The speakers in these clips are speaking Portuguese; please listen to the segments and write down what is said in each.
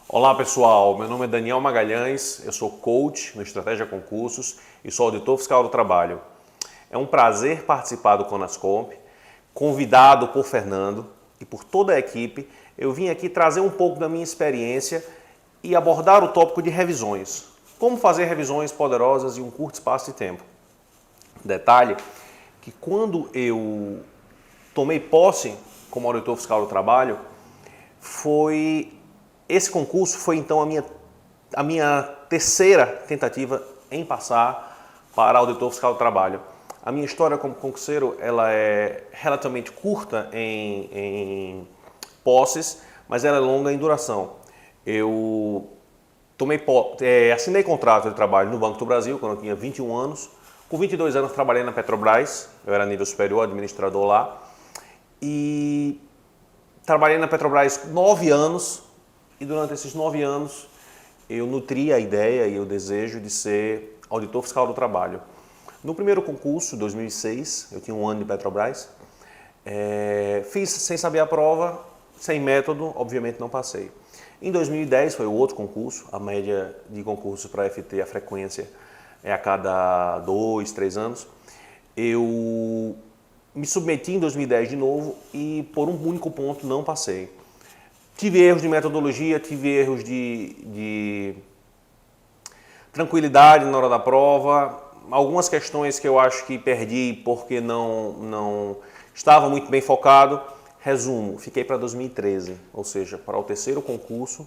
Olá pessoal, meu nome é Daniel Magalhães, eu sou coach no Estratégia Concursos e sou auditor fiscal do trabalho. É um prazer participar do Conascomp, convidado por Fernando e por toda a equipe. Eu vim aqui trazer um pouco da minha experiência e abordar o tópico de revisões. Como fazer revisões poderosas em um curto espaço de tempo. Detalhe que quando eu tomei posse como auditor fiscal do trabalho, esse concurso foi então a minha terceira tentativa em passar para auditor fiscal do trabalho. A minha história como concurseiro ela é relativamente curta em posses, mas ela é longa em duração. Eu assinei contrato de trabalho no Banco do Brasil quando eu tinha 21 anos. Com 22 anos trabalhei na Petrobras, eu era nível superior, administrador lá. E trabalhei na Petrobras 9 anos e durante esses 9 anos eu nutri a ideia e o desejo de ser auditor fiscal do trabalho. No primeiro concurso, 2006, eu tinha um ano de Petrobras, fiz sem saber a prova, sem método, obviamente não passei. Em 2010 foi o outro concurso, a média de concursos para FT, a frequência é a cada 2, 3 anos. Eu me submeti em 2010 de novo e por um único ponto não passei. Tive erros de metodologia, tive erros de tranquilidade na hora da prova, algumas questões que eu acho que perdi porque não estava muito bem focado. Resumo, fiquei para 2013, ou seja, para o terceiro concurso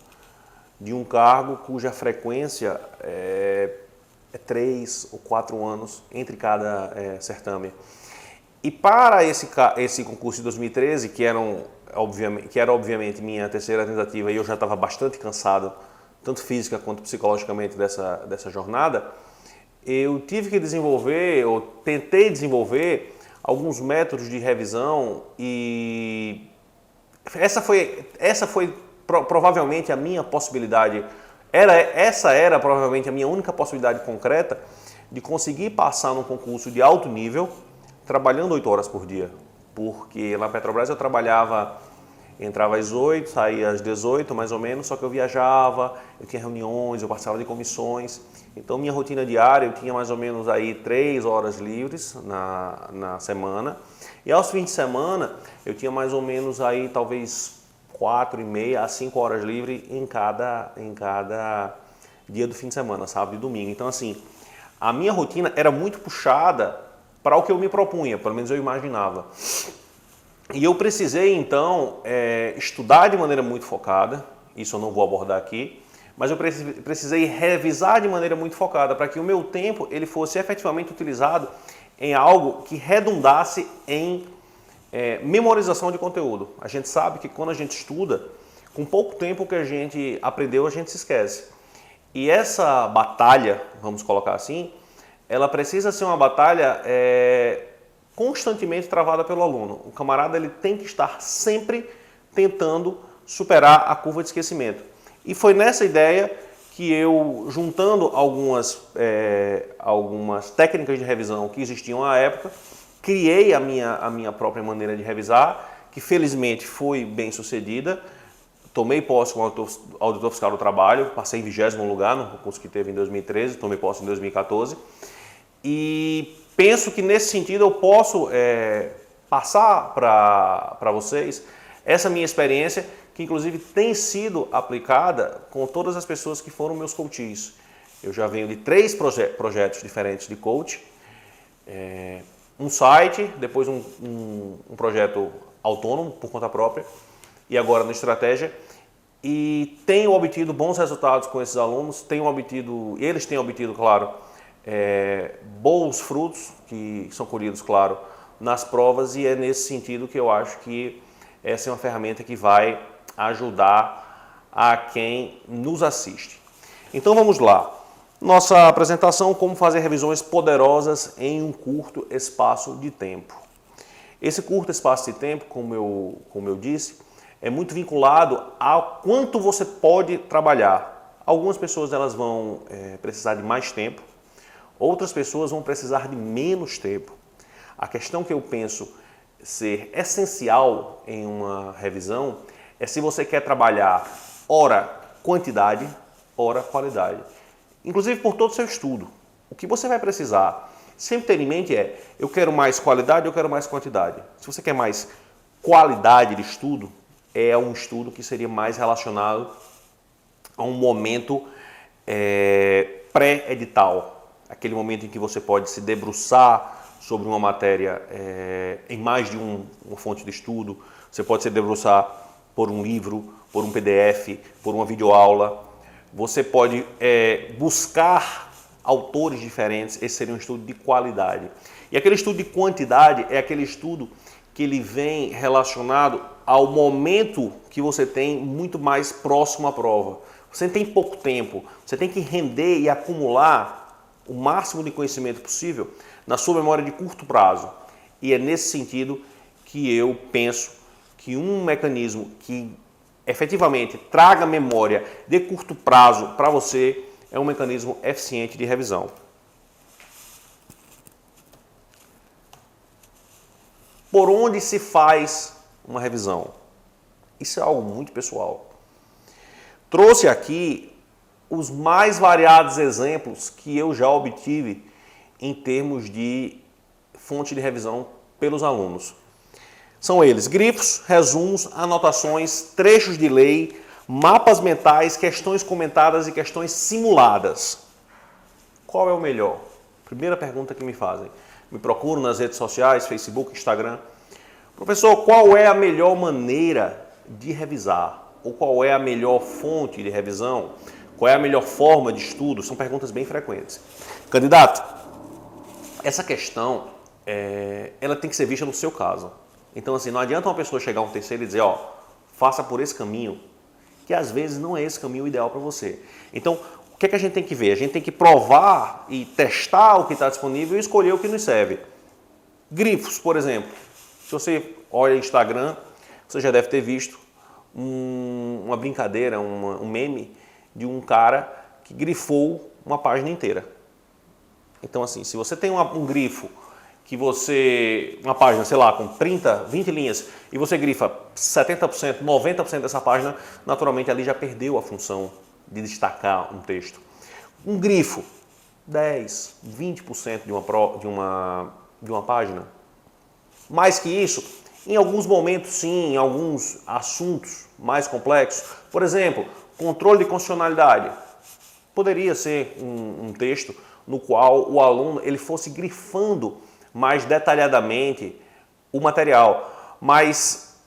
de um cargo cuja frequência é 3 ou 4 anos entre cada certame. E para esse concurso de 2013, que era obviamente minha terceira tentativa e eu já estava bastante cansado, tanto física quanto psicologicamente dessa jornada, eu tive que desenvolver, ou tentei desenvolver, alguns métodos de revisão e essa foi provavelmente a minha possibilidade, essa era provavelmente a minha única possibilidade concreta de conseguir passar num concurso de alto nível, trabalhando 8 horas por dia, porque na Petrobras eu entrava às 8, saía às 18 mais ou menos, só que eu viajava, eu tinha reuniões, eu participava de comissões, então minha rotina diária eu tinha mais ou menos aí 3 horas livres na semana, e aos fins de semana eu tinha mais ou menos aí talvez 4,5 a 5 horas livres em cada dia do fim de semana, sábado e domingo. Então assim, a minha rotina era muito puxada para o que eu me propunha, pelo menos eu imaginava. E eu precisei, então, estudar de maneira muito focada, isso eu não vou abordar aqui, mas eu precisei revisar de maneira muito focada para que o meu tempo ele fosse efetivamente utilizado em algo que redundasse em memorização de conteúdo. A gente sabe que quando a gente estuda, com pouco tempo que a gente aprendeu, a gente se esquece. E essa batalha, vamos colocar assim, ela precisa ser uma batalha constantemente travada pelo aluno. O camarada ele tem que estar sempre tentando superar a curva de esquecimento. E foi nessa ideia que eu, juntando algumas técnicas de revisão que existiam à época, criei a minha própria maneira de revisar, que felizmente foi bem sucedida. Tomei posse como auditor fiscal do trabalho, passei em 20º lugar no concurso que teve em 2013, tomei posse em 2014. E penso que nesse sentido eu posso passar para vocês essa minha experiência, que inclusive tem sido aplicada com todas as pessoas que foram meus coaches. Eu já venho de 3 projetos diferentes de coach, um site, depois um projeto autônomo por conta própria e agora no Estratégia. E tenho obtido bons resultados com esses alunos, eles têm obtido, claro, bons frutos que são colhidos, claro, nas provas, e é nesse sentido que eu acho que essa é uma ferramenta que vai ajudar a quem nos assiste. Então vamos lá. Nossa apresentação, como fazer revisões poderosas em um curto espaço de tempo. Esse curto espaço de tempo, como eu disse, é muito vinculado ao quanto você pode trabalhar. Algumas pessoas elas vão precisar de mais tempo, outras pessoas vão precisar de menos tempo. A questão que eu penso ser essencial em uma revisão é se você quer trabalhar, ora, quantidade, ora qualidade. Inclusive por todo o seu estudo. O que você vai precisar sempre ter em mente é, eu quero mais qualidade, eu quero mais quantidade. Se você quer mais qualidade de estudo, é um estudo que seria mais relacionado a um momento pré-edital. Aquele momento em que você pode se debruçar sobre uma matéria em mais de uma fonte de estudo. Você pode se debruçar por um livro, por um PDF, por uma videoaula. Você pode buscar autores diferentes. Esse seria um estudo de qualidade. E aquele estudo de quantidade é aquele estudo que ele vem relacionado ao momento que você tem muito mais próximo à prova. Você tem pouco tempo, você tem que render e acumular o máximo de conhecimento possível na sua memória de curto prazo. E é nesse sentido que eu penso que um mecanismo que efetivamente traga memória de curto prazo para você é um mecanismo eficiente de revisão. Por onde se faz uma revisão? Isso é algo muito pessoal. Trouxe aqui os mais variados exemplos que eu já obtive em termos de fonte de revisão pelos alunos. São eles: grifos, resumos, anotações, trechos de lei, mapas mentais, questões comentadas e questões simuladas. Qual é o melhor? Primeira pergunta que me fazem. Me procuram nas redes sociais, Facebook, Instagram. Professor, qual é a melhor maneira de revisar? Ou qual é a melhor fonte de revisão? Qual é a melhor forma de estudo? São perguntas bem frequentes. Candidato, essa questão ela tem que ser vista no seu caso. Então, assim, não adianta uma pessoa chegar a um terceiro e dizer, ó, faça por esse caminho, que às vezes não é esse caminho ideal para você. Então, o que é que a gente tem que ver? A gente tem que provar e testar o que está disponível e escolher o que nos serve. Grifos, por exemplo. Se você olha o Instagram, você já deve ter visto uma brincadeira, um meme de um cara que grifou uma página inteira. Então, assim, se você tem um grifo uma página, sei lá, com 30, 20 linhas, e você grifa 70%, 90% dessa página, naturalmente ali já perdeu a função de destacar um texto. Um grifo, 10, 20% de uma página. Mais que isso, em alguns momentos sim, em alguns assuntos mais complexos. Por exemplo, controle de constitucionalidade. Poderia ser um texto no qual o aluno ele fosse grifando mais detalhadamente o material. Mas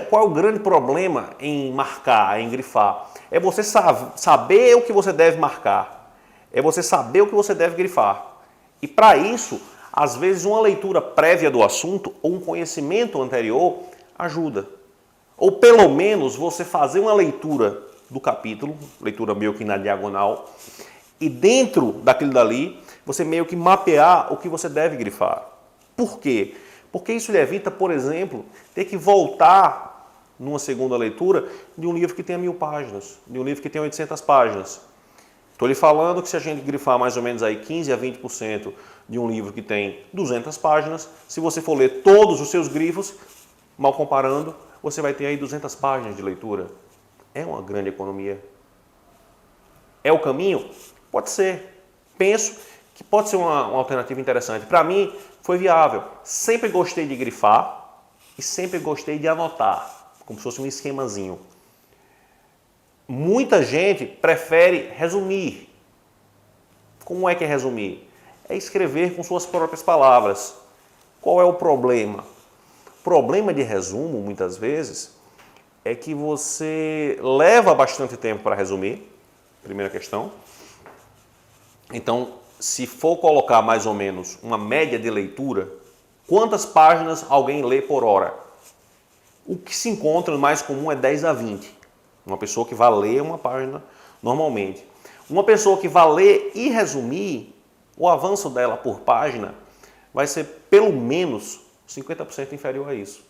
qual é o grande problema em marcar, em grifar? É você saber o que você deve marcar. É você saber o que você deve grifar. E para isso, às vezes uma leitura prévia do assunto ou um conhecimento anterior ajuda. Ou pelo menos você fazer uma leitura do capítulo, leitura meio que na diagonal, e dentro daquilo dali, você meio que mapear o que você deve grifar. Por quê? Porque isso lhe evita, por exemplo, ter que voltar numa segunda leitura de um livro que tenha 1000 páginas, de um livro que tenha 800 páginas. Estou lhe falando que se a gente grifar mais ou menos aí 15 a 20% de um livro que tem 200 páginas, se você for ler todos os seus grifos, mal comparando, você vai ter aí 200 páginas de leitura. É uma grande economia. É o caminho? Pode ser. Penso que pode ser uma alternativa interessante. Para mim, foi viável. Sempre gostei de grifar e sempre gostei de anotar, como se fosse um esquemazinho. Muita gente prefere resumir. Como é que é resumir? É escrever com suas próprias palavras. Qual é o problema? O problema de resumo, muitas vezes, é que você leva bastante tempo para resumir, primeira questão. Então, se for colocar mais ou menos uma média de leitura, quantas páginas alguém lê por hora? O que se encontra mais comum é 10 a 20. Uma pessoa que vai ler uma página normalmente. Uma pessoa que vai ler e resumir, o avanço dela por página vai ser pelo menos 50% inferior a isso.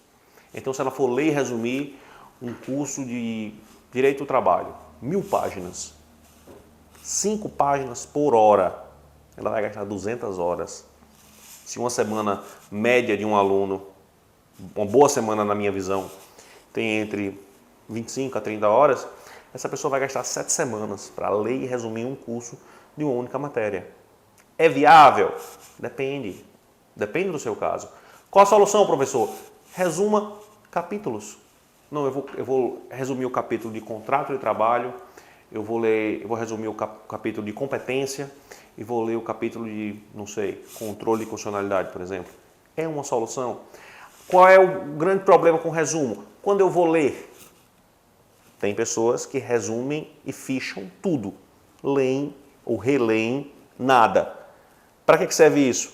Então, se ela for ler e resumir um curso de Direito do Trabalho, 1000 páginas, 5 páginas por hora, ela vai gastar 200 horas. Se uma semana média de um aluno, uma boa semana na minha visão, tem entre 25 a 30 horas, essa pessoa vai gastar 7 semanas para ler e resumir um curso de uma única matéria. É viável? Depende. Depende do seu caso. Qual a solução, professor? Resuma capítulos. Não, eu vou resumir o capítulo de contrato de trabalho, eu vou resumir o capítulo de competência e vou ler o capítulo de, não sei, controle de constitucionalidade, por exemplo. É uma solução. Qual é o grande problema com o resumo? Quando eu vou ler, tem pessoas que resumem e ficham tudo. Leem ou releem nada. Para que serve isso?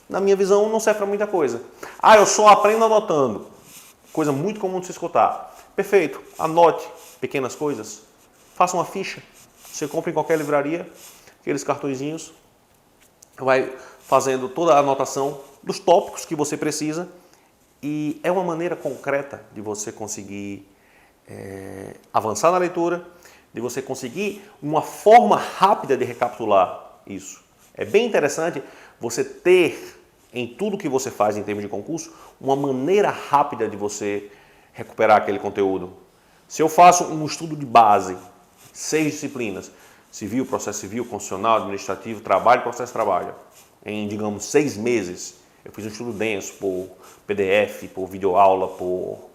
Na minha visão, não serve para muita coisa. Ah, eu só aprendo anotando. Coisa muito comum de se escutar. Perfeito. Anote pequenas coisas. Faça uma ficha. Você compra em qualquer livraria, aqueles cartõezinhos. Vai fazendo toda a anotação dos tópicos que você precisa. E é uma maneira concreta de você conseguir avançar na leitura, de você conseguir uma forma rápida de recapitular isso. É bem interessante você ter em tudo que você faz em termos de concurso uma maneira rápida de você recuperar aquele conteúdo. Se eu faço um estudo de base, 6 disciplinas, civil, processo civil, constitucional, administrativo, trabalho, processo trabalho, em, digamos, 6 meses, eu fiz um estudo denso por PDF, por videoaula, por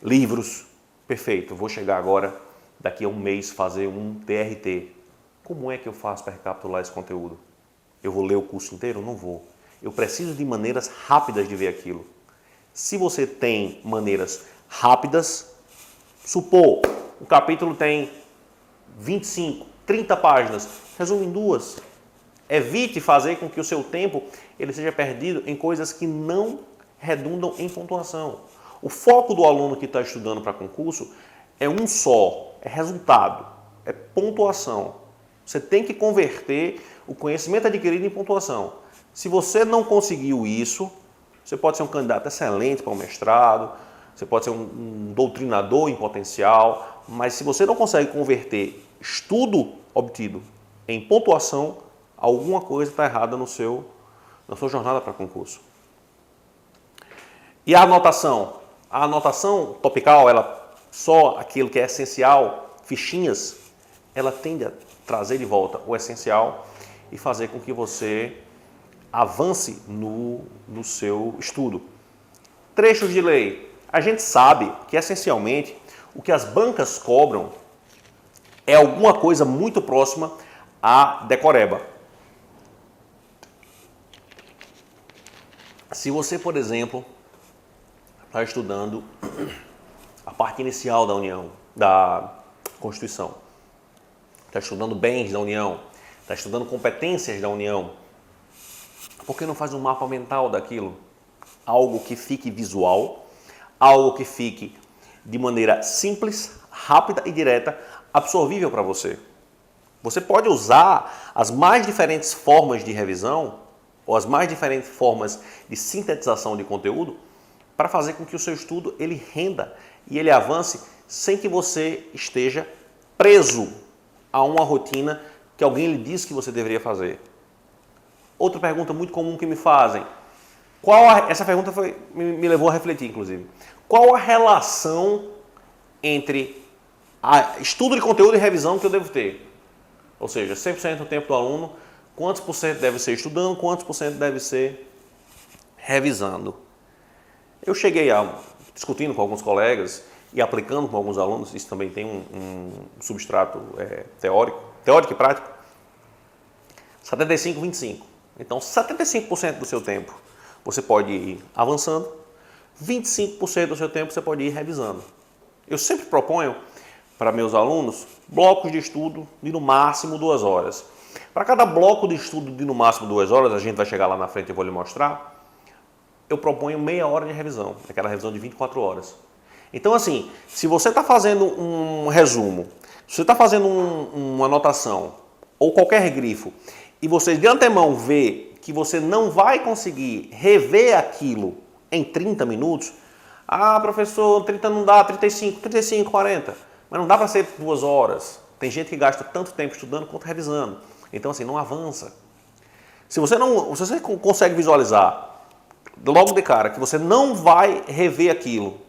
livros. Perfeito, vou chegar agora, daqui a um mês, fazer um TRT. Como é que eu faço para recapitular esse conteúdo? Eu vou ler o curso inteiro? Não vou. Eu preciso de maneiras rápidas de ver aquilo. Se você tem maneiras rápidas, supor, o capítulo tem 25, 30 páginas, resume em 2. Evite fazer com que o seu tempo ele seja perdido em coisas que não redundam em pontuação. O foco do aluno que está estudando para concurso é um só, é resultado, é pontuação. Você tem que converter o conhecimento adquirido em pontuação. Se você não conseguiu isso, você pode ser um candidato excelente para o mestrado, você pode ser um doutrinador em potencial, mas se você não consegue converter estudo obtido em pontuação, alguma coisa está errada na sua jornada para concurso. E a anotação? A anotação topical, ela só aquilo que é essencial, fichinhas, ela tende a trazer de volta o essencial e fazer com que você avance no seu estudo. Trechos de lei. A gente sabe que, essencialmente, o que as bancas cobram é alguma coisa muito próxima à decoreba. Se você, por exemplo, está estudando a parte inicial da Constituição, está estudando bens da União, está estudando competências da União, por que não faz um mapa mental daquilo? Algo que fique visual, algo que fique de maneira simples, rápida e direta, absorvível para você. Você pode usar as mais diferentes formas de revisão ou as mais diferentes formas de sintetização de conteúdo para fazer com que o seu estudo ele renda e ele avance sem que você esteja preso a uma rotina que alguém lhe disse que você deveria fazer. Outra pergunta muito comum que me fazem, essa pergunta me levou a refletir, inclusive. Qual a relação entre estudo de conteúdo e revisão que eu devo ter? Ou seja, 100% do tempo do aluno, quantos por cento deve ser estudando, quantos por cento deve ser revisando? Eu cheguei discutindo com alguns colegas e aplicando com alguns alunos, isso também tem um substrato teórico e prático, 75-25. Então, 75% do seu tempo você pode ir avançando, 25% do seu tempo você pode ir revisando. Eu sempre proponho para meus alunos blocos de estudo de no máximo 2 horas. Para cada bloco de estudo de no máximo 2 horas, a gente vai chegar lá na frente e eu vou lhe mostrar, eu proponho meia hora de revisão, aquela revisão de 24 horas. Então, assim, se você está fazendo um resumo, se você está fazendo uma anotação ou qualquer grifo e você de antemão vê que você não vai conseguir rever aquilo em 30 minutos, professor, 30 não dá, 35, 40, mas não dá para ser 2 horas. Tem gente que gasta tanto tempo estudando quanto revisando. Então, assim, não avança. Se você consegue visualizar logo de cara que você não vai rever aquilo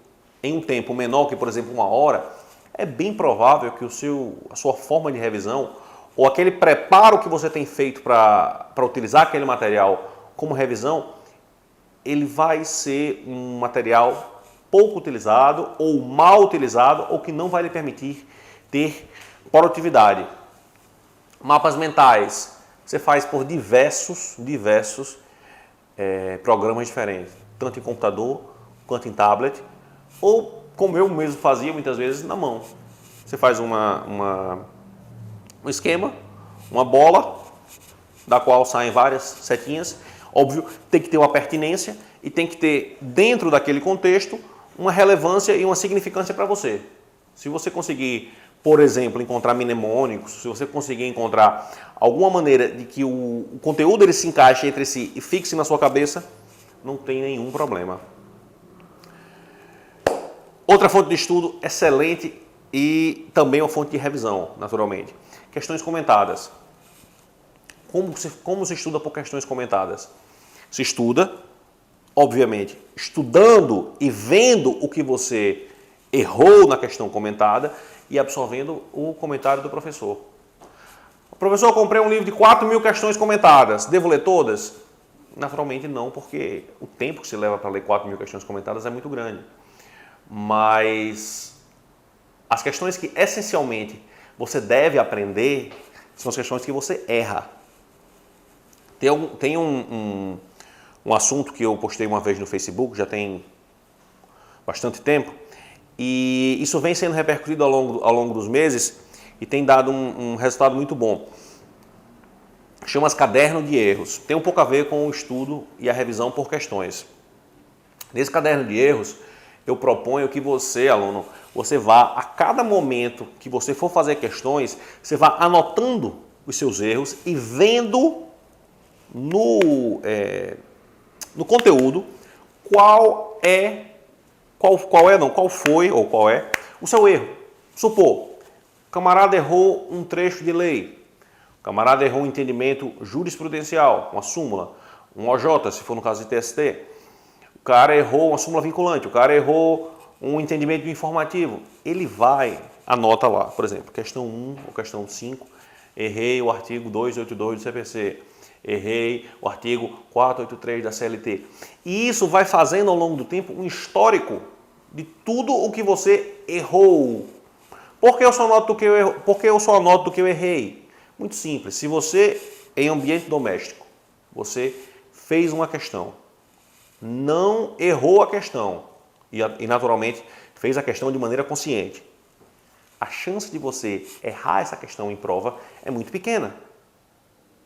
em um tempo menor que, por exemplo, 1 hora, é bem provável que a sua forma de revisão ou aquele preparo que você tem feito para utilizar aquele material como revisão, ele vai ser um material pouco utilizado ou mal utilizado ou que não vai lhe permitir ter produtividade. Mapas mentais, você faz por diversos programas diferentes, tanto em computador quanto em tablet, ou como eu mesmo fazia muitas vezes na mão. Você faz um esquema, uma bola, da qual saem várias setinhas. Óbvio, tem que ter uma pertinência e tem que ter, dentro daquele contexto, uma relevância e uma significância para você. Se você conseguir, por exemplo, encontrar mnemônicos, se você conseguir encontrar alguma maneira de que o conteúdo ele se encaixe entre si e fixe na sua cabeça, não tem nenhum problema. Outra fonte de estudo excelente e também uma fonte de revisão, naturalmente. Questões comentadas. Como se estuda por questões comentadas? Se estuda, obviamente, estudando e vendo o que você errou na questão comentada e absorvendo o comentário do professor. Professor, eu comprei um livro de 4.000 questões comentadas, devo ler todas? Naturalmente não, porque o tempo que se leva para ler 4.000 questões comentadas é muito grande. Mas as questões que essencialmente você deve aprender são as questões que você erra. Tem um assunto que eu postei uma vez no Facebook, já tem bastante tempo, e isso vem sendo repercutido ao longo dos meses e tem dado um resultado muito bom. Chama-se caderno de erros. Tem um pouco a ver com o estudo e a revisão por questões. Nesse caderno de erros, eu proponho que você, aluno, você vá, a cada momento que você for fazer questões, você vá anotando os seus erros e vendo no conteúdo qual foi o seu erro. Supor, o camarada errou um trecho de lei, o camarada errou um entendimento jurisprudencial, uma súmula, um OJ, se for no caso de TST, o cara errou uma súmula vinculante, o cara errou um entendimento informativo. Ele vai, anota lá, por exemplo, questão 1 ou questão 5, errei o artigo 282 do CPC, errei o artigo 483 da CLT. E isso vai fazendo ao longo do tempo um histórico de tudo o que você errou. Por que eu só anoto do que eu errei? Muito simples. Se você, em ambiente doméstico, você fez uma questão, não errou a questão e naturalmente fez a questão de maneira consciente, a chance de você errar essa questão em prova é muito pequena.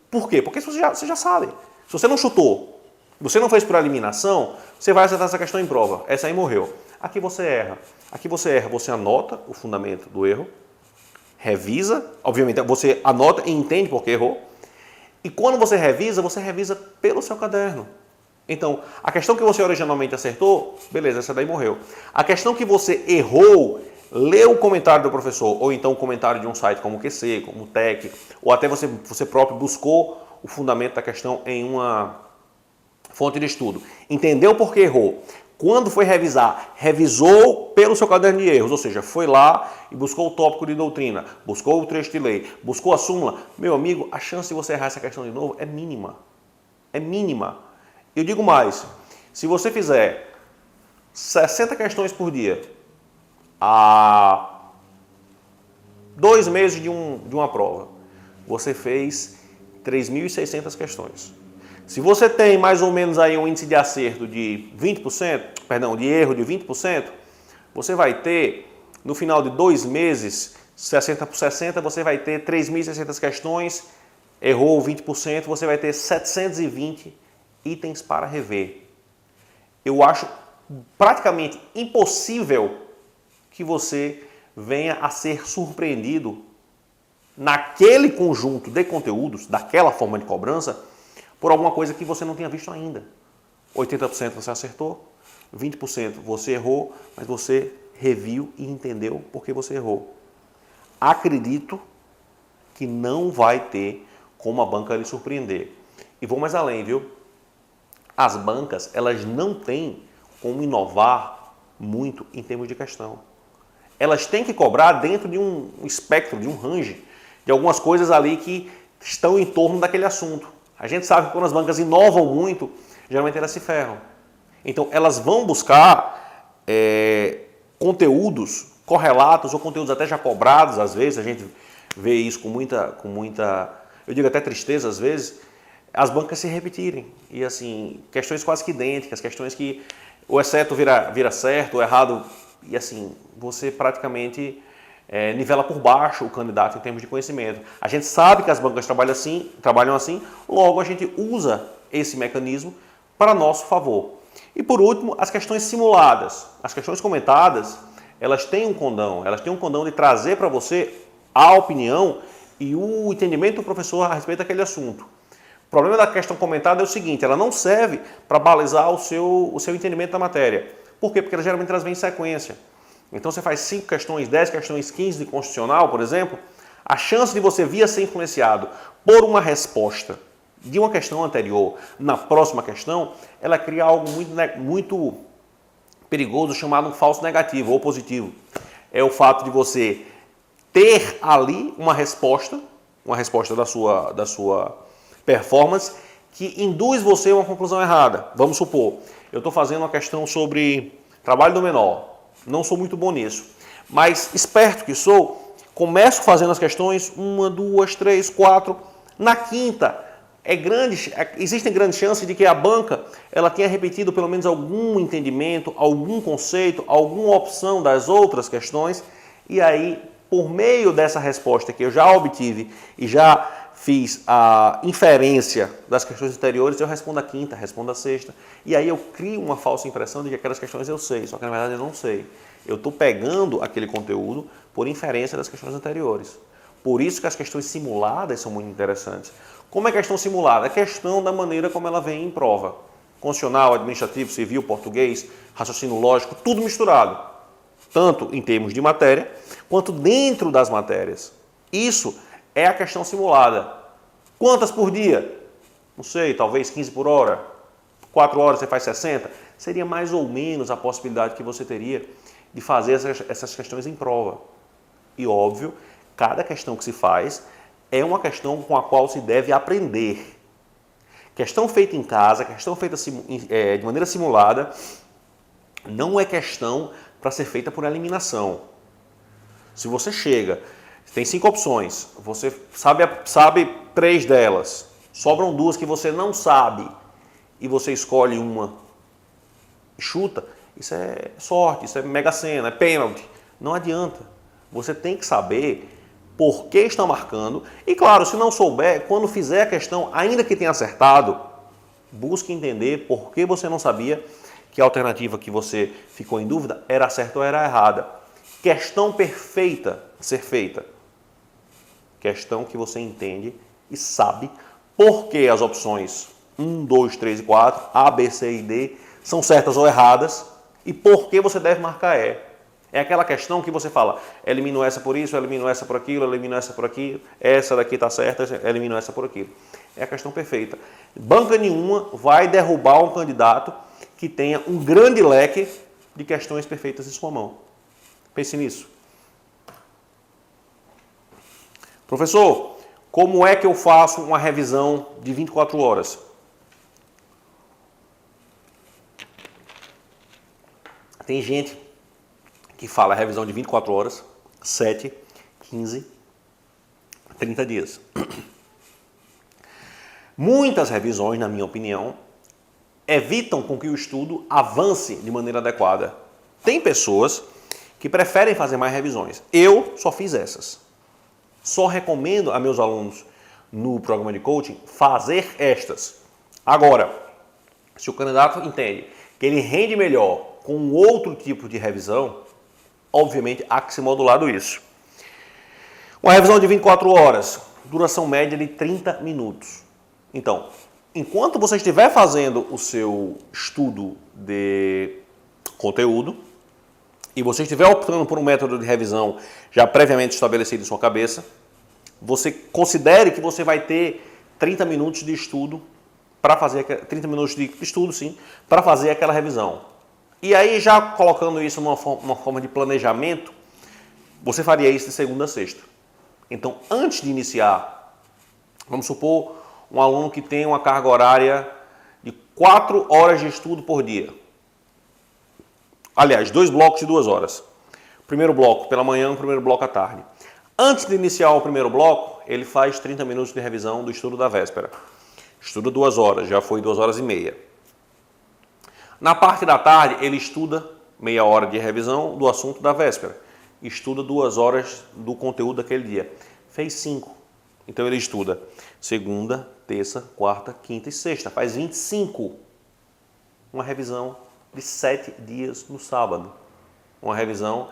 Por quê? Porque você já sabe. Se você não chutou, você não fez por eliminação, você vai acertar essa questão em prova. Essa aí morreu. Aqui você erra. Você anota o fundamento do erro, revisa, obviamente você anota e entende por que errou. E quando você revisa pelo seu caderno. Então, a questão que você originalmente acertou, beleza, essa daí morreu. A questão que você errou, leu o comentário do professor, ou então o comentário de um site como o QC, como o TEC, ou até você próprio buscou o fundamento da questão em uma fonte de estudo. Entendeu por que errou. Quando foi revisar, revisou pelo seu caderno de erros, ou seja, foi lá e buscou o tópico de doutrina, buscou o trecho de lei, buscou a súmula. Meu amigo, a chance de você errar essa questão de novo é mínima. É mínima. Eu digo mais, se você fizer 60 questões por dia, há 2 meses de uma prova, você fez 3.600 questões. Se você tem mais ou menos aí um índice de acerto de 20%, de erro de 20%, você vai ter, no final de 2 meses, 60 por 60, você vai ter 3.600 questões, errou 20%, você vai ter 720 itens para rever. Eu acho praticamente impossível que você venha a ser surpreendido naquele conjunto de conteúdos, daquela forma de cobrança, por alguma coisa que você não tenha visto ainda. 80% você acertou, 20% você errou, mas você reviu e entendeu por que você errou. Acredito que não vai ter como a banca lhe surpreender. E vou mais além, viu? As bancas, elas não têm como inovar muito em termos de questão. elas têm que cobrar dentro de um espectro, de um range, de algumas coisas ali que estão em torno daquele assunto. A gente sabe que quando as bancas inovam muito, geralmente elas se ferram. Então, elas vão buscar conteúdos correlatos ou conteúdos até já cobrados, às vezes, a gente vê isso com muita, eu digo até tristeza às vezes, as bancas se repetirem. E assim, questões quase que idênticas, questões que o exceto vira certo, o errado, e assim, você praticamente nivela por baixo o candidato em termos de conhecimento. A gente sabe que as bancas trabalham assim, logo a gente usa esse mecanismo para nosso favor. E por último, as questões simuladas. As questões comentadas, elas têm um condão de trazer para você a opinião e o entendimento do professor a respeito daquele assunto. O problema da questão comentada é o seguinte, ela não serve para balizar o seu entendimento da matéria. Por quê? Porque geralmente elas vêm em sequência. Então você faz 5 questões, 10 questões, 15 de constitucional, por exemplo, a chance de você vir a ser influenciado por uma resposta de uma questão anterior na próxima questão, ela cria algo muito perigoso chamado um falso negativo ou positivo. É o fato de você ter ali uma resposta da sua performance que induz você a uma conclusão errada. Vamos supor, eu estou fazendo uma questão sobre trabalho do menor, não sou muito bom nisso, mas esperto que sou, começo fazendo as questões, 1, 2, 3, 4, na quinta, existem grandes chances de que a banca ela tenha repetido pelo menos algum entendimento, algum conceito, alguma opção das outras questões, e aí, por meio dessa resposta que eu já obtive e já fiz a inferência das questões anteriores, eu respondo a quinta, respondo a sexta, e aí eu crio uma falsa impressão de que aquelas questões eu sei, só que na verdade eu não sei. Eu estou pegando aquele conteúdo por inferência das questões anteriores. Por isso que as questões simuladas são muito interessantes. Como é questão simulada? É questão da maneira como ela vem em prova. Constitucional, administrativo, civil, português, raciocínio lógico, tudo misturado. Tanto em termos de matéria, quanto dentro das matérias. Isso é a questão simulada. Quantas por dia? Não sei, talvez 15 por hora. 4 horas você faz 60. Seria mais ou menos a possibilidade que você teria de fazer essas questões em prova. E óbvio, cada questão que se faz é uma questão com a qual se deve aprender. Questão feita em casa, questão feita de maneira simulada, não é questão para ser feita por eliminação. Se você chega, tem 5 opções, você sabe 3 delas, sobram 2 que você não sabe e você escolhe uma e chuta, isso é sorte, isso é mega sena, é pênalti. Não adianta. Você tem que saber por que está marcando. E claro, se não souber, quando fizer a questão, ainda que tenha acertado, busque entender por que você não sabia que a alternativa que você ficou em dúvida era certa ou era errada. Questão perfeita a ser feita. Questão que você entende e sabe por que as opções 1, 2, 3 e 4, A, B, C e D, são certas ou erradas e por que você deve marcar E. É aquela questão que você fala, elimino essa por isso, elimino essa por aquilo, elimino essa por aquilo, essa daqui está certa, elimino essa por aquilo. É a questão perfeita. Banca nenhuma vai derrubar um candidato que tenha um grande leque de questões perfeitas em sua mão. Pense nisso. Professor, como é que eu faço uma revisão de 24 horas? Tem gente que fala revisão de 24 horas, 7, 15, 30 dias. Muitas revisões, na minha opinião, evitam com que o estudo avance de maneira adequada. Tem pessoas que preferem fazer mais revisões. Eu só fiz essas. Só recomendo a meus alunos no programa de coaching fazer estas. Agora, se o candidato entende que ele rende melhor com outro tipo de revisão, obviamente há que ser modulado isso. Uma revisão de 24 horas, duração média de 30 minutos. Então, enquanto você estiver fazendo o seu estudo de conteúdo e você estiver optando por um método de revisão já previamente estabelecido em sua cabeça, você considere que você vai ter 30 minutos de estudo para fazer 30 minutos de estudo, sim, para fazer aquela revisão. E aí, já colocando isso numa forma de planejamento, Você faria isso de segunda a sexta. Então, antes de iniciar, vamos supor um aluno que tem uma carga horária de 4 horas de estudo por dia. Aliás, 2 blocos de 2 horas. Primeiro bloco pela manhã, primeiro bloco à tarde. Antes de iniciar o primeiro bloco, ele faz 30 minutos de revisão do estudo da véspera. Estuda 2 horas, já foi 2 horas e meia. Na parte da tarde, ele estuda meia hora de revisão do assunto da véspera. Estuda 2 horas do conteúdo daquele dia. Fez 5. Então ele estuda segunda, terça, quarta, quinta e sexta. Faz 25. Uma revisão de 7 dias no sábado. Uma revisão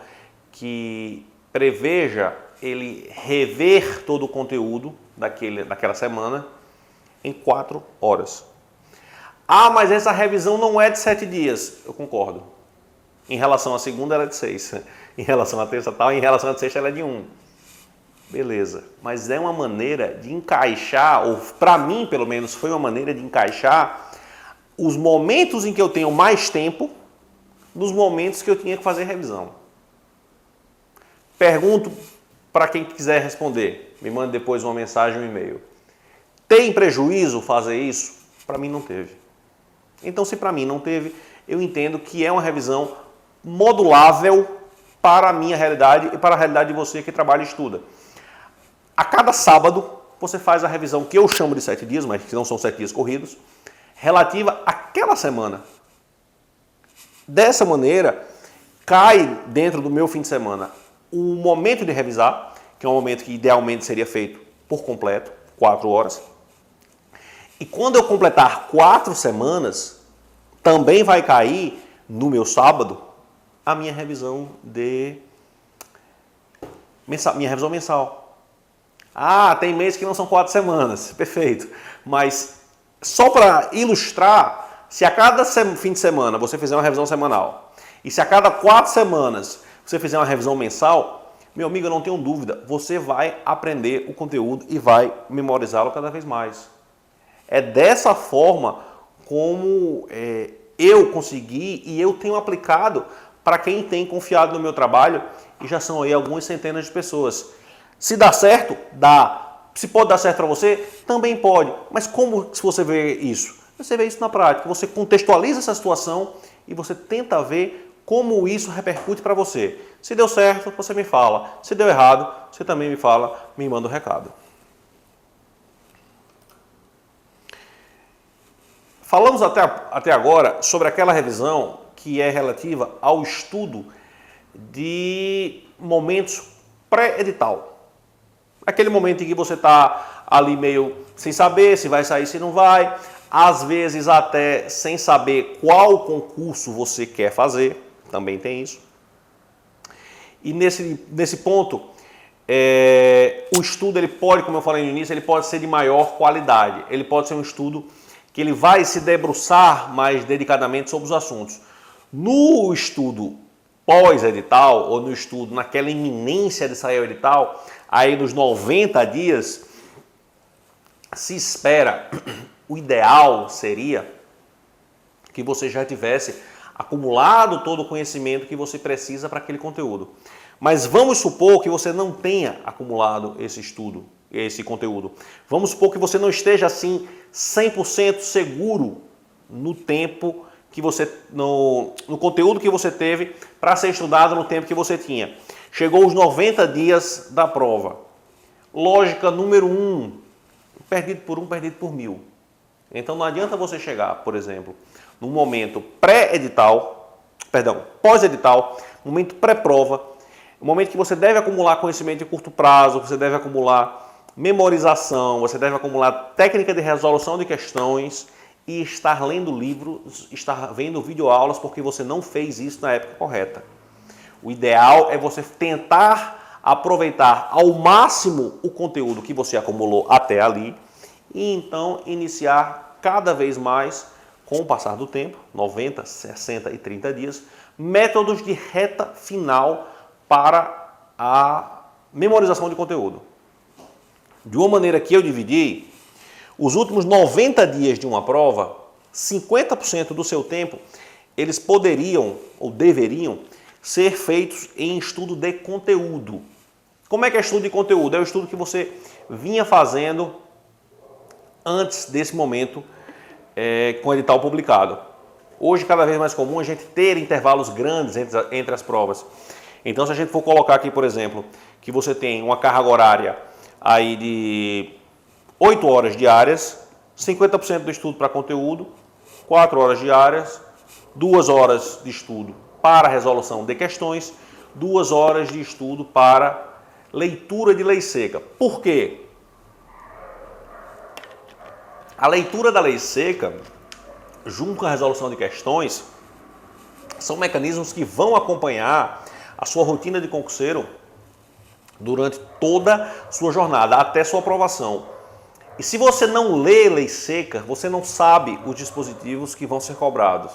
que preveja ele rever todo o conteúdo daquela semana em 4 horas. Ah, mas essa revisão não é de 7 dias. Eu concordo. Em relação à segunda, ela é de 6. Em relação à terça, tal. Em relação à sexta, ela é de 1. Beleza. Mas é uma maneira de encaixar, ou para mim, pelo menos, foi uma maneira de encaixar os momentos em que eu tenho mais tempo nos momentos que eu tinha que fazer revisão. Pergunto para quem quiser responder. Me mande depois uma mensagem, um e-mail. Tem prejuízo fazer isso? Para mim não teve. Então, se para mim não teve, eu entendo que é uma revisão modulável para a minha realidade e para a realidade de você que trabalha e estuda. A cada sábado, você faz a revisão que eu chamo de 7 dias, mas que não são 7 dias corridos, relativa àquela semana. Dessa maneira, cai dentro do meu fim de semana o momento de revisar, que é um momento que idealmente seria feito por completo, 4 horas. E quando eu completar 4 semanas, também vai cair no meu sábado a minha revisão mensal. Ah, tem mês que não são 4 semanas. Perfeito. Mas só para ilustrar, se a cada fim de semana você fizer uma revisão semanal e se a cada 4 semanas você fizer uma revisão mensal, meu amigo, eu não tenho dúvida, você vai aprender o conteúdo e vai memorizá-lo cada vez mais. É dessa forma como eu consegui e eu tenho aplicado para quem tem confiado no meu trabalho e já são aí algumas centenas de pessoas. Se dá certo, dá. Se pode dar certo para você, também pode. Mas como se você vê isso? Você vê isso na prática. Você contextualiza essa situação e você tenta ver como isso repercute para você. Se deu certo, você me fala. Se deu errado, você também me fala, me manda um recado. Falamos até agora sobre aquela revisão que é relativa ao estudo de momentos pré-edital. Aquele momento em que você está ali meio sem saber se vai sair, se não vai, às vezes até sem saber qual concurso você quer fazer, também tem isso. E nesse ponto, o estudo ele pode, como eu falei no início, ele pode ser de maior qualidade. Ele pode ser um estudo que ele vai se debruçar mais dedicadamente sobre os assuntos. No estudo pós-edital, ou no estudo naquela iminência de sair o edital, aí nos 90 dias, se espera, o ideal seria que você já tivesse acumulado todo o conhecimento que você precisa para aquele conteúdo. Mas vamos supor que você não tenha acumulado esse estudo, esse conteúdo. Vamos supor que você não esteja assim 100% seguro no tempo que você no conteúdo que você teve para ser estudado no tempo que você tinha. Chegou os 90 dias da prova. Lógica número 1, perdido por 1, perdido por 1000. Então não adianta você chegar, por exemplo, no momento pós-edital, momento pré-prova, o momento que você deve acumular conhecimento de curto prazo, você deve acumular memorização, você deve acumular técnica de resolução de questões e estar lendo livros, estar vendo videoaulas porque você não fez isso na época correta. O ideal é você tentar aproveitar ao máximo o conteúdo que você acumulou até ali e então iniciar cada vez mais, com o passar do tempo, 90, 60 e 30 dias, métodos de reta final para a memorização de conteúdo. De uma maneira que eu dividi, os últimos 90 dias de uma prova, 50% do seu tempo, eles poderiam ou deveriam ser feitos em estudo de conteúdo. Como é que é estudo de conteúdo? É o estudo que você vinha fazendo antes desse momento com o edital publicado. Hoje, cada vez mais comum a gente ter intervalos grandes entre as provas. Então, se a gente for colocar aqui, por exemplo, que você tem uma carga horária aí de 8 horas diárias, 50% do estudo para conteúdo, 4 horas diárias, 2 horas de estudo para resolução de questões, 2 horas de estudo para leitura de lei seca. Por quê? A leitura da lei seca, junto com a resolução de questões, são mecanismos que vão acompanhar a sua rotina de concurseiro durante toda a sua jornada, até sua aprovação. E se você não lê lei seca, você não sabe os dispositivos que vão ser cobrados.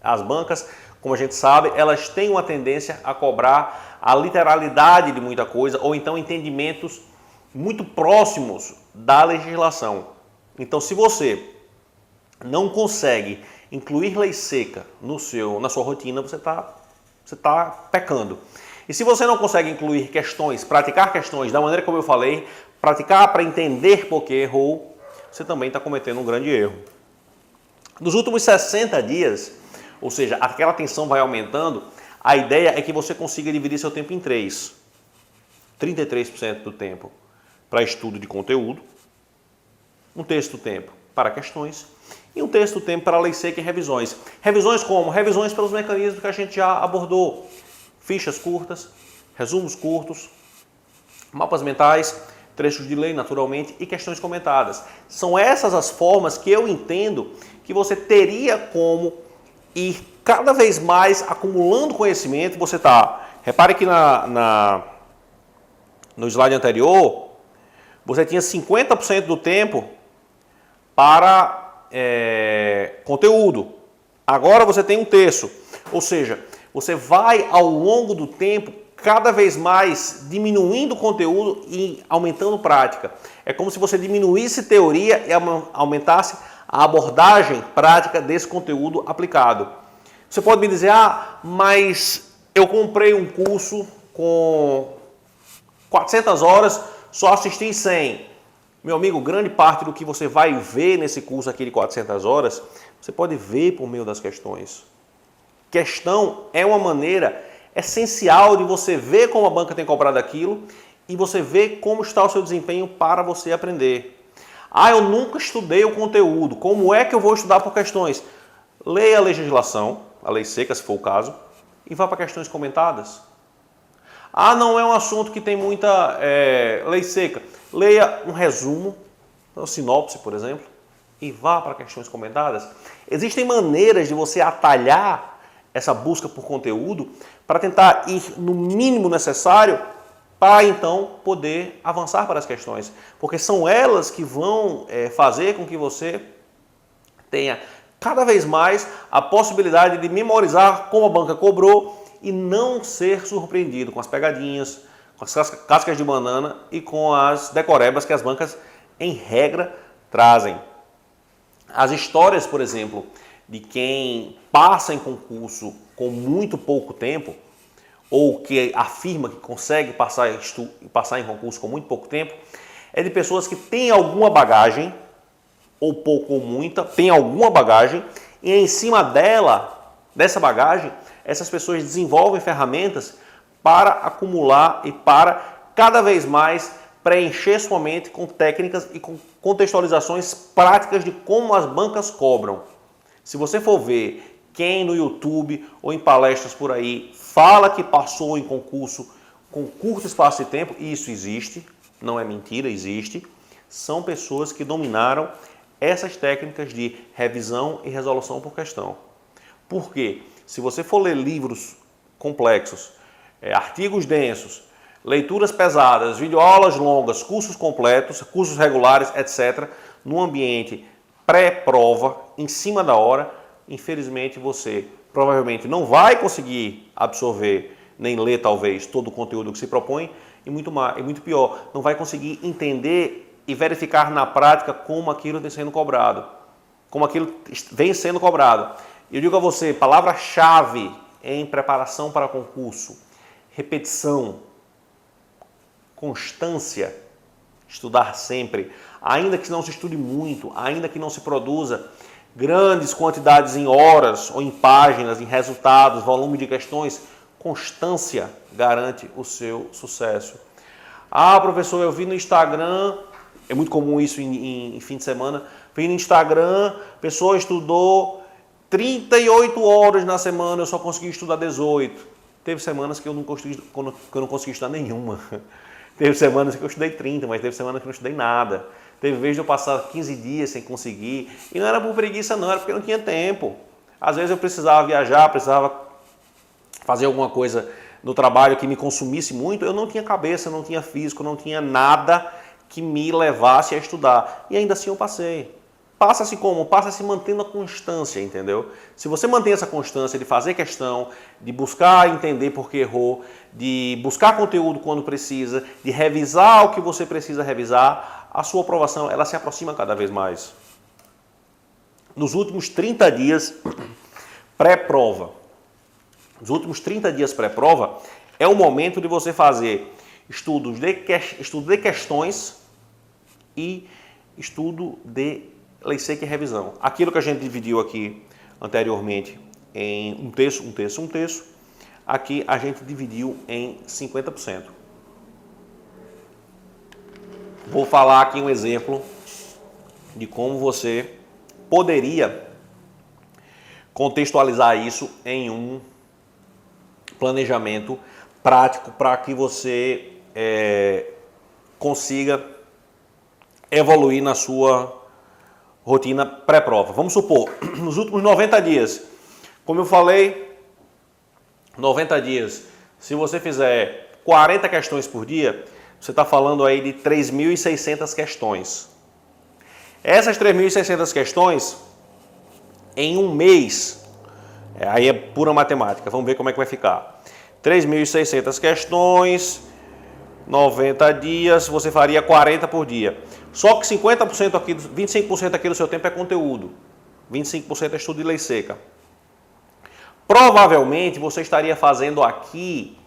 As bancas, como a gente sabe, elas têm uma tendência a cobrar a literalidade de muita coisa ou então entendimentos muito próximos da legislação. Então, se você não consegue incluir lei seca na sua rotina, você está pecando. E se você não consegue incluir questões, praticar questões da maneira como eu falei, praticar para entender por que errou, você também está cometendo um grande erro. Nos últimos 60 dias, ou seja, aquela tensão vai aumentando, a ideia é que você consiga dividir seu tempo em 3. 33% do tempo para estudo de conteúdo, um terço do tempo para questões e um terço do tempo para lei seca e revisões. Revisões como? Revisões pelos mecanismos que a gente já abordou. Fichas curtas, resumos curtos, mapas mentais, trechos de lei, naturalmente, e questões comentadas. São essas as formas que eu entendo que você teria como ir cada vez mais acumulando conhecimento. Você está... Repare que no slide anterior, você tinha 50% do tempo para conteúdo. Agora você tem um terço. Ou seja, você vai ao longo do tempo cada vez mais diminuindo o conteúdo e aumentando prática. É como se você diminuísse teoria e aumentasse a abordagem prática desse conteúdo aplicado. Você pode me dizer, mas eu comprei um curso com 400 horas, só assisti em 100. Meu amigo, grande parte do que você vai ver nesse curso aqui de 400 horas, você pode ver por meio das questões. Questão é uma maneira essencial de você ver como a banca tem cobrado aquilo e você ver como está o seu desempenho para você aprender. Eu nunca estudei o conteúdo, como é que eu vou estudar por questões? Leia a legislação, a lei seca se for o caso, e vá para questões comentadas. Não é um assunto que tem muita lei seca. Leia um resumo, uma sinopse, por exemplo, e vá para questões comentadas. Existem maneiras de você atalhar essa busca por conteúdo para tentar ir no mínimo necessário para então poder avançar para as questões. Porque são elas que vão fazer com que você tenha cada vez mais a possibilidade de memorizar como a banca cobrou e não ser surpreendido com as pegadinhas, com as cascas de banana e com as decorebas que as bancas, em regra, trazem. As histórias, por exemplo, de quem passa em concurso com muito pouco tempo, ou que afirma que consegue passar em concurso com muito pouco tempo, é de pessoas que têm alguma bagagem, ou pouco ou muita, têm alguma bagagem, e em cima dessa bagagem, essas pessoas desenvolvem ferramentas para acumular e para cada vez mais preencher sua mente com técnicas e com contextualizações práticas de como as bancas cobram. Se você for ver quem no YouTube ou em palestras por aí fala que passou em concurso com curto espaço de tempo, e isso existe, não é mentira, existe, são pessoas que dominaram essas técnicas de revisão e resolução por questão. Por quê? Se você for ler livros complexos, artigos densos, leituras pesadas, videoaulas longas, cursos completos, cursos regulares, etc., no ambiente pré-prova, em cima da hora, infelizmente você provavelmente não vai conseguir absorver, nem ler talvez, todo o conteúdo que se propõe, e muito pior, não vai conseguir entender e verificar na prática como aquilo vem sendo cobrado. Como aquilo vem sendo cobrado. E eu digo a você, palavra-chave em preparação para concurso, repetição, constância, estudar sempre, ainda que não se estude muito, ainda que não se produza grandes quantidades em horas ou em páginas, em resultados, volume de questões, constância garante o seu sucesso. Ah, professor, eu vi no Instagram, é muito comum isso em fim de semana, vi no Instagram, a pessoa estudou 38 horas na semana, eu só consegui estudar 18. Teve semanas que eu não consegui estudar nenhuma. Teve semanas que eu estudei 30, mas teve semanas que eu não estudei nada. Teve vezes de eu passar 15 dias sem conseguir. E não era por preguiça não, era porque eu não tinha tempo. Às vezes eu precisava viajar, precisava fazer alguma coisa no trabalho que me consumisse muito. Eu não tinha cabeça, não tinha físico, não tinha nada que me levasse a estudar. E ainda assim eu passei. Passa-se como? Passa-se mantendo a constância, entendeu? Se você mantém essa constância de fazer questão, de buscar entender por que errou, de buscar conteúdo quando precisa, de revisar o que você precisa revisar, a sua aprovação ela se aproxima cada vez mais. Nos últimos 30 dias pré-prova, é o momento de você fazer estudo de questões e estudo de lei seca e revisão. Aquilo que a gente dividiu aqui anteriormente em um terço, aqui a gente dividiu em 50%. Vou falar aqui um exemplo de como você poderia contextualizar isso em um planejamento prático para que você consiga evoluir na sua rotina pré-prova. Vamos supor, nos últimos 90 dias, como eu falei, 90 dias, se você fizer 40 questões por dia, você está falando aí de 3.600 questões. Essas 3.600 questões, em um mês, aí é pura matemática, vamos ver como é que vai ficar. 3.600 questões, 90 dias, você faria 40 por dia. Só que 50% aqui, 25% aqui do seu tempo é conteúdo. 25% é estudo de lei seca. Provavelmente você estaria fazendo aqui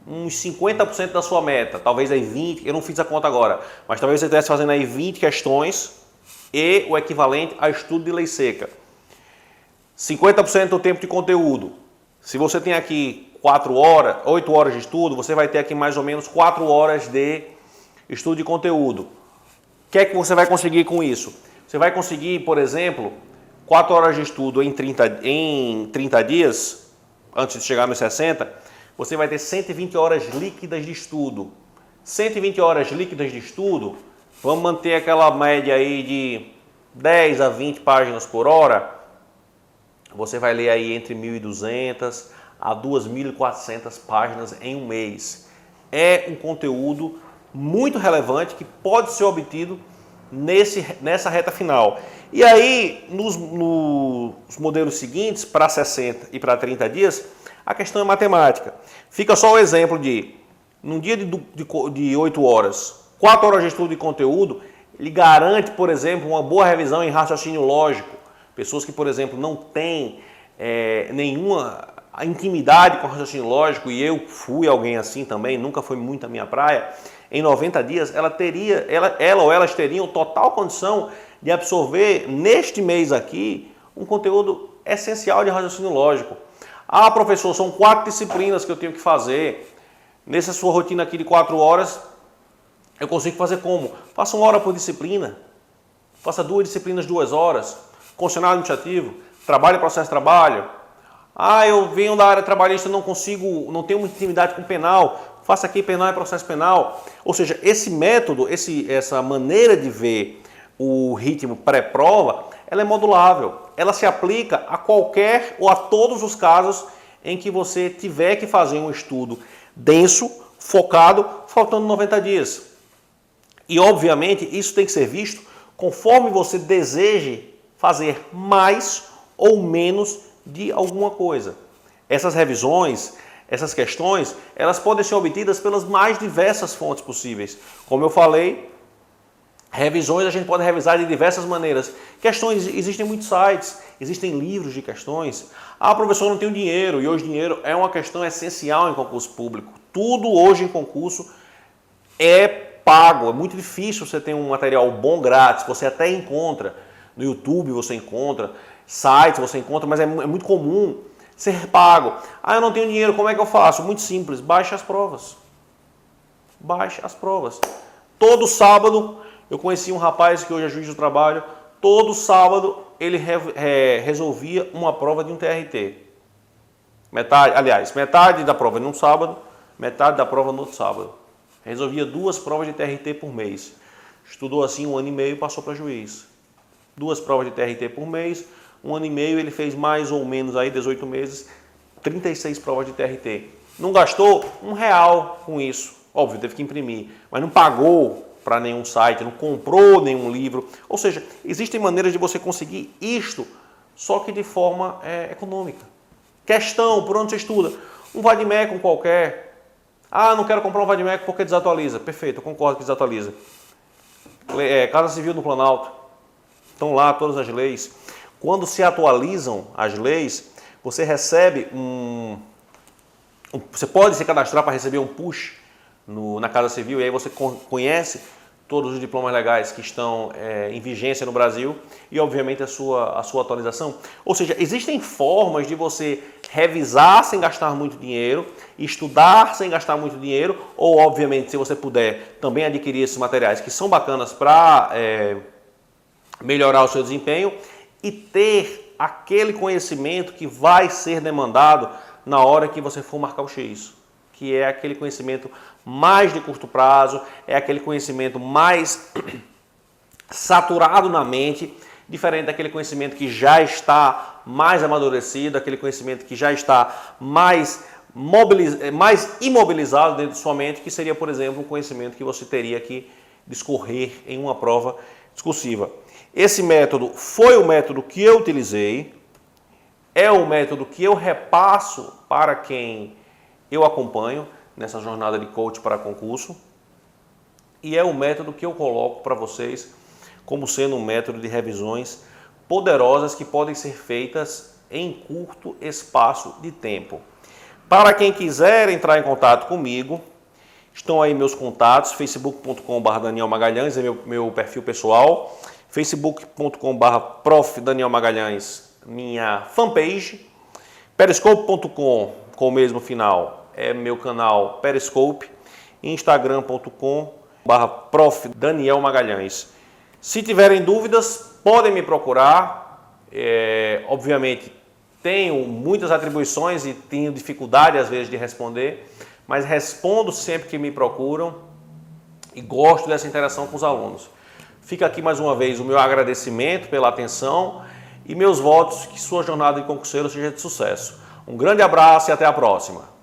uns 50% da sua meta. Talvez aí 20, eu não fiz a conta agora, mas talvez você estivesse fazendo aí 20 questões e o equivalente a estudo de lei seca. 50% do tempo de conteúdo. Se você tem aqui 8 horas de estudo, você vai ter aqui mais ou menos 4 horas de estudo de conteúdo. O que é que você vai conseguir com isso? Você vai conseguir, por exemplo, 4 horas de estudo em 30 dias, antes de chegar nos 60, você vai ter 120 horas líquidas de estudo. 120 horas líquidas de estudo, vamos manter aquela média aí de 10 a 20 páginas por hora, você vai ler aí entre 1.200 a 2.400 páginas em um mês. É um conteúdo muito relevante que pode ser obtido nessa reta final. E aí, nos modelos seguintes, para 60 e para 30 dias, a questão é matemática. Fica só o exemplo de, num dia de 8 horas, 4 horas de estudo de conteúdo, ele garante, por exemplo, uma boa revisão em raciocínio lógico. Pessoas que, por exemplo, não têm nenhuma intimidade com o raciocínio lógico, e eu fui alguém assim também, nunca foi muito a minha praia, em 90 dias elas teriam total condição de absorver neste mês aqui um conteúdo essencial de raciocínio lógico. Ah, professor, são 4 disciplinas que eu tenho que fazer. Nessa sua rotina aqui de 4 horas, eu consigo fazer como? Faça 1 hora por disciplina. Faça 2 disciplinas, 2 horas. Constitucional administrativo, trabalho e processo de trabalho. Ah, eu venho da área trabalhista, não tenho muita intimidade com penal. Faça aqui penal e processo penal. Ou seja, esse método, essa maneira de ver o ritmo pré-prova, ela é modulável. Ela se aplica a qualquer ou a todos os casos em que você tiver que fazer um estudo denso, focado, faltando 90 dias. E, obviamente, isso tem que ser visto conforme você deseje fazer mais ou menos de alguma coisa. Essas revisões, essas questões, elas podem ser obtidas pelas mais diversas fontes possíveis. Como eu falei, Revisões a gente pode revisar de diversas maneiras. Questões, existem muitos sites, existem livros de questões. Ah, professor, não tenho dinheiro. E hoje dinheiro é uma questão essencial em concurso público. Tudo hoje em concurso é pago. É muito difícil você ter um material bom grátis. Você até encontra no YouTube, você encontra sites, você encontra, mas é muito comum ser pago. Ah, eu não tenho dinheiro, como é que eu faço? Muito simples, baixe as provas. Baixe as provas. Todo sábado, eu conheci um rapaz que hoje é juiz do trabalho, todo sábado ele resolvia uma prova de um TRT. Metade da prova num sábado, metade da prova no outro sábado. Resolvia 2 provas de TRT por mês. Estudou assim 1 ano e meio e passou para juiz. 2 provas de TRT por mês, 1 ano e meio ele fez mais ou menos aí 18 meses, 36 provas de TRT. Não gastou R$1 com isso. Óbvio, teve que imprimir, mas não pagou para nenhum site, não comprou nenhum livro. Ou seja, existem maneiras de você conseguir isto, só que de forma econômica. Questão, por onde você estuda? Um vademecum qualquer. Ah, não quero comprar um vademecum porque desatualiza. Perfeito, eu concordo que desatualiza. Casa Civil no Planalto. Estão lá todas as leis. Quando se atualizam as leis, você recebe você pode se cadastrar para receber um push na Casa Civil e aí você conhece todos os diplomas legais que estão em vigência no Brasil e, obviamente, a sua atualização. Ou seja, existem formas de você revisar sem gastar muito dinheiro, estudar sem gastar muito dinheiro ou, obviamente, se você puder, também adquirir esses materiais que são bacanas para melhorar o seu desempenho e ter aquele conhecimento que vai ser demandado na hora que você for marcar o X, que é aquele conhecimento mais de curto prazo, é aquele conhecimento mais saturado na mente, diferente daquele conhecimento que já está mais amadurecido, aquele conhecimento que já está mais imobilizado dentro de sua mente, que seria, por exemplo, um conhecimento que você teria que discorrer em uma prova discursiva. Esse método foi o método que eu utilizei, é o método que eu repasso para quem eu acompanho nessa jornada de coach para concurso e é o método que eu coloco para vocês como sendo um método de revisões poderosas que podem ser feitas em curto espaço de tempo. Para quem quiser entrar em contato comigo, estão aí meus contatos, facebook.com.br Daniel Magalhães, é meu perfil pessoal, facebook.com.br Daniel Magalhães, minha fanpage, periscope.com, com o mesmo final, é meu canal Periscope, instagram.com/prof. Daniel Magalhães. Se tiverem dúvidas, podem me procurar, obviamente tenho muitas atribuições e tenho dificuldade às vezes de responder, mas respondo sempre que me procuram e gosto dessa interação com os alunos. Fica aqui mais uma vez o meu agradecimento pela atenção e meus votos que sua jornada de concurseiro seja de sucesso. Um grande abraço e até a próxima.